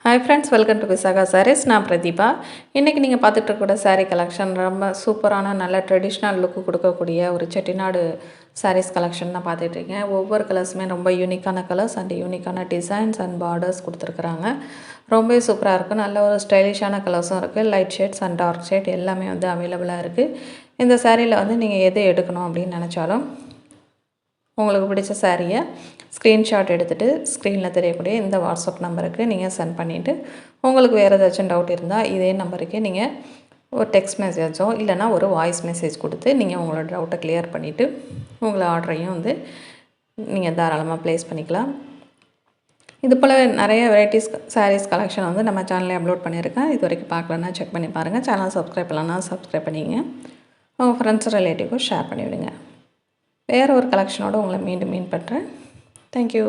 Hi friends, welcome to Visaga Sarees. நான் பிரதீபா. இன்னைக்கு நீங்க பார்த்துட்டு இருக்கிற saree கலெக்ஷன் ரொம்ப சூப்பரான நல்ல ட்ரெடிஷ்னல் லுக் கொடுக்கக்கூடிய ஒரு செட்டிநாடு sarees கலெக்ஷன் தான் பார்த்துட்டு இருக்கேன். ஒவ்வொரு கலர்ஸுமே ரொம்ப யூனிக்கான கலர்ஸ் அண்ட் யூனிக்கான டிசைன்ஸ் அண்ட் பார்டர்ஸ் கொடுத்துருக்குறாங்க. ரொம்பவே சூப்பராக இருக்குது. நல்ல ஒரு ஸ்டைலிஷான கலர்ஸும் இருக்குது. Light shades and dark shade எல்லாமே வந்து அவைலபிளாக இருக்குது. இந்த சாரியில் வந்து நீங்கள் எது எடுக்கணும் அப்படின்னு நினச்சாலும் உங்களுக்கு பிடிச்ச சாரியை ஸ்க்ரீன்ஷாட் எடுத்துகிட்டு ஸ்க்ரீனில் தெரியக்கூடிய இந்த வாட்ஸ்அப் நம்பருக்கு நீங்கள் சென்ட் பண்ணிவிட்டு உங்களுக்கு வேறு ஏதாச்சும் டவுட் இருந்தால் இதே நம்பருக்கு நீங்கள் ஒரு டெக்ஸ்ட் மெசேஜோ இல்லைனா ஒரு வாய்ஸ் மெசேஜ் கொடுத்து நீங்கள் உங்களோட டவுட்டை கிளியர் பண்ணிவிட்டு உங்களை ஆர்டரையும் வந்து நீங்கள் தாராளமாக ப்ளேஸ் பண்ணிக்கலாம். இது போல் நிறைய வெரைட்டிஸ் சாரீஸ் கலெக்ஷன் வந்து நம்ம சேனலில் அப்லோட் பண்ணியிருக்கேன். இது வரைக்கும் பார்க்கலன்னா செக் பண்ணி பாருங்கள். சேனல் சப்ஸ்கிரைப் பண்ணலன்னா சப்ஸ்கிரைப் பண்ணிங்க. உங்கள் ஃப்ரெண்ட்ஸ் ரிலேட்டிவ்க்கும் ஷேர் பண்ணிவிடுங்க. வேறு ஒரு கலெக்ஷனோடு உங்களை மீண்டும் மீட் பண்ணுறேன். தேங்க்யூ.